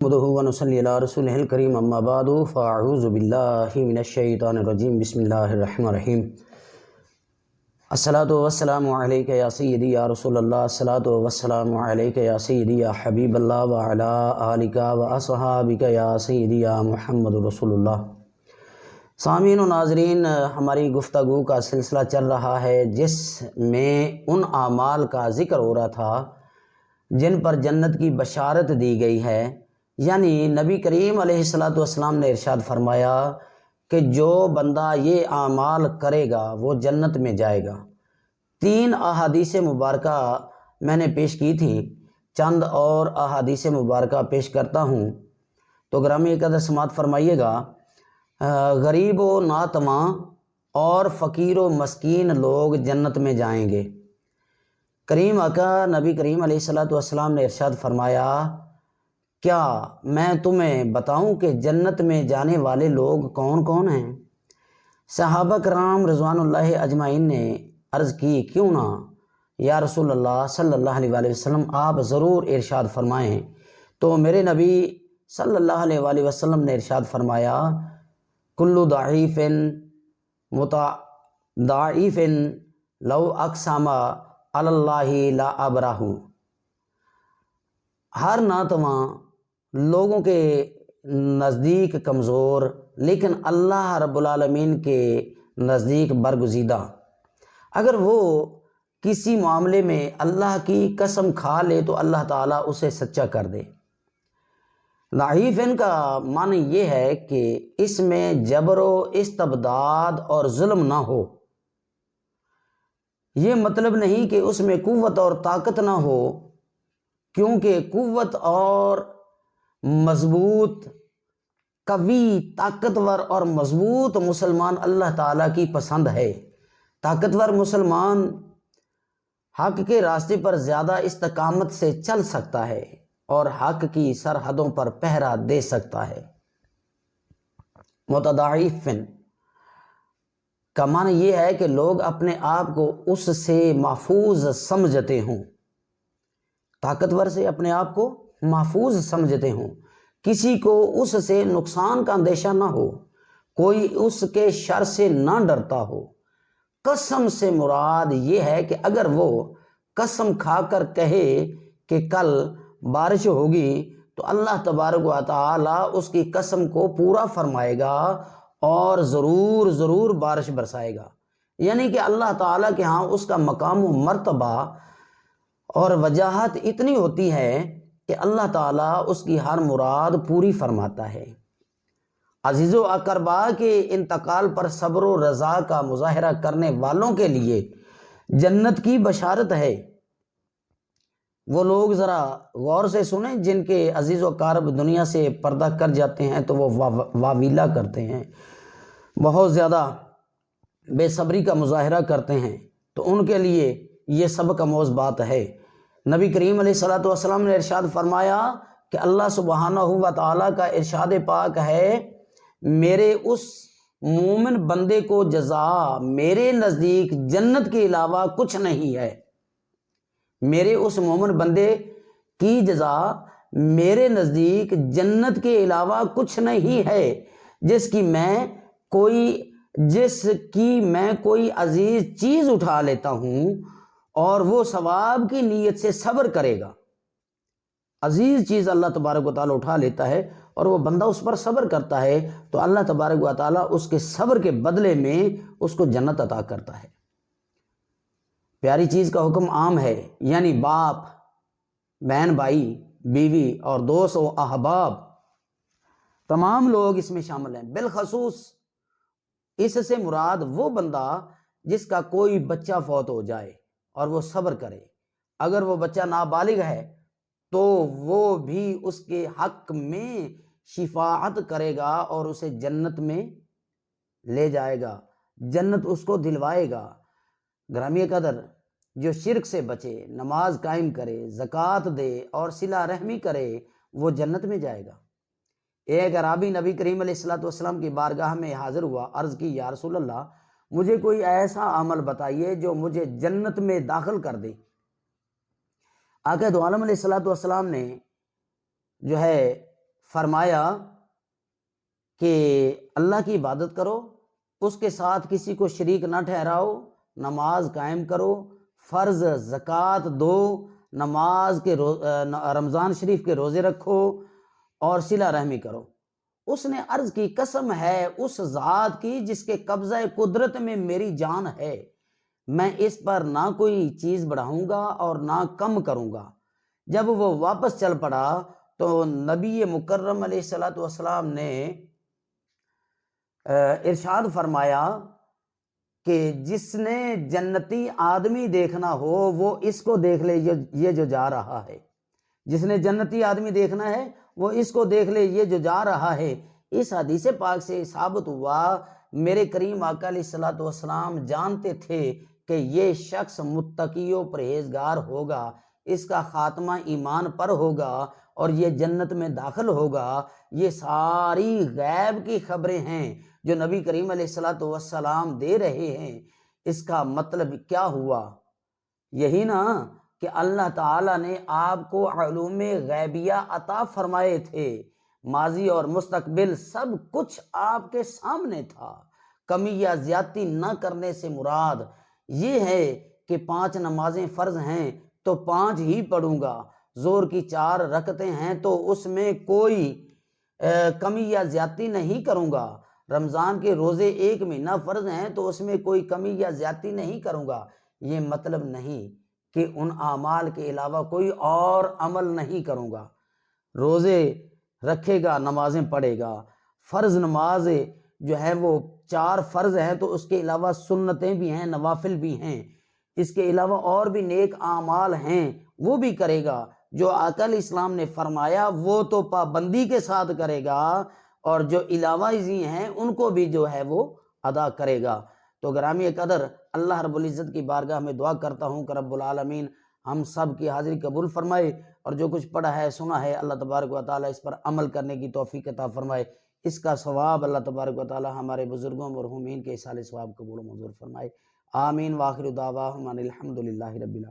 نحمده ونصلي على رسوله الكريم اما بعد فاعوذ بالله من الشیطان الرجیم بسم اللہ الرحمن الرحیم الصلاۃ والسلام علیک یا سیدی یا رسول اللہ، الصلاۃ والسلام علیک یا سیدی یا حبیب اللہ وعلی آلک واصحابک یا سیدی یا محمد رسول اللہ۔ سامعین و ناظرین، ہماری گفتگو کا سلسلہ چل رہا ہے جس میں ان اعمال کا ذکر ہو رہا تھا جن پر جنت کی بشارت دی گئی ہے، یعنی نبی کریم علیہ السلام نے ارشاد فرمایا کہ جو بندہ یہ اعمال کرے گا وہ جنت میں جائے گا۔ 3 احادیث مبارکہ میں نے پیش کی تھیں، چند اور احادیث مبارکہ پیش کرتا ہوں تو گرامی قدر سماعت فرمائیے گا۔ غریب و ناتواں اور فقیر و مسکین لوگ جنت میں جائیں گے۔ کریم آقا نبی کریم علیہ السلام نے ارشاد فرمایا، کیا میں تمہیں بتاؤں کہ جنت میں جانے والے لوگ کون کون ہیں؟ صحابہ کرام رضوان اللہ اجمعین نے عرض کی، کیوں نہ یا رسول اللہ صلی اللہ علیہ وآلہ وسلم، آپ ضرور ارشاد فرمائیں۔ تو میرے نبی صلی اللہ علیہ وآلہ وسلم نے ارشاد فرمایا، کل ضعیف متضاعف لو اقسم علی اللہ لا ابرہ۔ ہر ناتواں لوگوں کے نزدیک کمزور لیکن اللہ رب العالمین کے نزدیک برگزیدہ، اگر وہ کسی معاملے میں اللہ کی قسم کھا لے تو اللہ تعالیٰ اسے سچا کر دے۔ ضعیف کا معنی یہ ہے کہ اس میں جبر و استبداد اور ظلم نہ ہو۔ یہ مطلب نہیں کہ اس میں قوت اور طاقت نہ ہو، کیونکہ قوت اور مضبوط، قوی، طاقتور اور مضبوط مسلمان اللہ تعالیٰ کی پسند ہے۔ طاقتور مسلمان حق کے راستے پر زیادہ استقامت سے چل سکتا ہے اور حق کی سرحدوں پر پہرا دے سکتا ہے۔ متضاعف کا معنی یہ ہے کہ لوگ اپنے آپ کو اس سے محفوظ سمجھتے ہوں، طاقتور سے اپنے آپ کو محفوظ سمجھتے ہوں، کسی کو اس سے نقصان کا اندیشہ نہ ہو، کوئی اس کے شر سے نہ ڈرتا ہو۔ قسم سے مراد یہ ہے کہ اگر وہ قسم کھا کر کہے کہ کل بارش ہوگی تو اللہ تبارک و تعالیٰ اس کی قسم کو پورا فرمائے گا اور ضرور ضرور بارش برسائے گا، یعنی کہ اللہ تعالیٰ کے ہاں اس کا مقام و مرتبہ اور وجاہت اتنی ہوتی ہے کہ اللہ تعالیٰ اس کی ہر مراد پوری فرماتا ہے۔ عزیز و اقربا کے انتقال پر صبر و رضا کا مظاہرہ کرنے والوں کے لیے جنت کی بشارت ہے۔ وہ لوگ ذرا غور سے سنیں جن کے عزیز و اقارب دنیا سے پردہ کر جاتے ہیں تو وہ واویلا کرتے ہیں، بہت زیادہ بے صبری کا مظاہرہ کرتے ہیں، تو ان کے لیے یہ سبق آموز بات ہے۔ نبی کریم علیہ السلام نے ارشاد فرمایا کہ اللہ سبحانہ و تعالیٰ کا ارشاد پاک ہے، میرے اس مومن بندے کو جزا میرے نزدیک جنت کے علاوہ کچھ نہیں ہے۔ میرے اس مومن بندے کی جزا میرے نزدیک جنت کے علاوہ کچھ نہیں ہے، جس کی میں کوئی عزیز چیز اٹھا لیتا ہوں اور وہ ثواب کی نیت سے صبر کرے گا۔ عزیز چیز اللہ تبارک و تعالیٰ اٹھا لیتا ہے اور وہ بندہ اس پر صبر کرتا ہے تو اللہ تبارک و تعالیٰ اس کے صبر کے بدلے میں اس کو جنت عطا کرتا ہے۔ پیاری چیز کا حکم عام ہے، یعنی باپ، بہن بھائی، بیوی اور دوست و احباب، تمام لوگ اس میں شامل ہیں۔ بالخصوص اس سے مراد وہ بندہ جس کا کوئی بچہ فوت ہو جائے اور وہ صبر کرے، اگر وہ بچہ نابالغ ہے تو وہ بھی اس کے حق میں شفاعت کرے گا اور اسے جنت میں لے جائے گا، جنت اس کو دلوائے گا۔ گرامی قدر، جو شرک سے بچے، نماز قائم کرے، زکوٰۃ دے اور صلہ رحمی کرے، وہ جنت میں جائے گا۔ ایک اعرابی نبی کریم علیہ السلام کی بارگاہ میں حاضر ہوا، عرض کی، یا رسول اللہ، مجھے کوئی ایسا عمل بتائیے جو مجھے جنت میں داخل کر دے۔ آقا دو عالم علیہ السلام نے جو ہے فرمایا کہ اللہ کی عبادت کرو، اس کے ساتھ کسی کو شریک نہ ٹھہراؤ، نماز قائم کرو، فرض زکوٰۃ دو، نماز کے رمضان شریف کے روزے رکھو اور صلہ رحمی کرو۔ اس نے عرض کی قسم ہے اس ذات کی جس کے قبضہ قدرت میں میری جان ہے، میں اس پر نہ کوئی چیز بڑھاؤں گا اور نہ کم کروں گا۔ جب وہ واپس چل پڑا تو نبی مکرم علیہ الصلوۃ والسلام نے ارشاد فرمایا کہ جس نے جنتی آدمی دیکھنا ہو وہ اس کو دیکھ لے، یہ جو جا رہا ہے۔ جس نے جنتی آدمی دیکھنا ہے وہ اس کو دیکھ لے، یہ جو جا رہا ہے۔ اس حدیث پاک سے ثابت ہوا میرے کریم آقا علیہ الصلوۃ والسلام جانتے تھے کہ یہ شخص متقی و پرہیزگار ہوگا، اس کا خاتمہ ایمان پر ہوگا اور یہ جنت میں داخل ہوگا۔ یہ ساری غیب کی خبریں ہیں جو نبی کریم علیہ الصلوۃ والسلام دے رہے ہیں۔ اس کا مطلب کیا ہوا؟ یہی نا کہ اللہ تعالیٰ نے آپ کو علوم غیبیہ عطا فرمائے تھے، ماضی اور مستقبل سب کچھ آپ کے سامنے تھا۔ کمی یا زیادتی نہ کرنے سے مراد یہ ہے کہ 5 نمازیں فرض ہیں تو 5 ہی پڑھوں گا، ظہر کی 4 رکعتیں ہیں تو اس میں کوئی کمی یا زیادتی نہیں کروں گا، رمضان کے روزے 1 مہینہ فرض ہیں تو اس میں کوئی کمی یا زیادتی نہیں کروں گا۔ یہ مطلب نہیں کہ ان اعمال کے علاوہ کوئی اور عمل نہیں کروں گا۔ روزے رکھے گا، نمازیں پڑھے گا، فرض نماز جو ہے وہ 4 فرض ہیں تو اس کے علاوہ سنتیں بھی ہیں، نوافل بھی ہیں، اس کے علاوہ اور بھی نیک اعمال ہیں وہ بھی کرے گا۔ جو آقا علیہ السلام نے فرمایا وہ تو پابندی کے ساتھ کرے گا اور جو علاوہ ازیں ہیں ان کو بھی جو ہے وہ ادا کرے گا۔ تو گرامی قدر، اللہ رب العزت کی بارگاہ میں دعا کرتا ہوں کہ رب العالمین ہم سب کی حاضری قبول فرمائے، اور جو کچھ پڑھا ہے سنا ہے اللہ تبارک و تعالیٰ اس پر عمل کرنے کی توفیق عطا فرمائے۔ اس کا ثواب اللہ تبارک و تعالیٰ ہمارے بزرگوں مرحومین کے ایصال ثواب قبول و منظور فرمائے۔ آمین۔ وآخر دعواہم ان الحمد للہ رب العالمین۔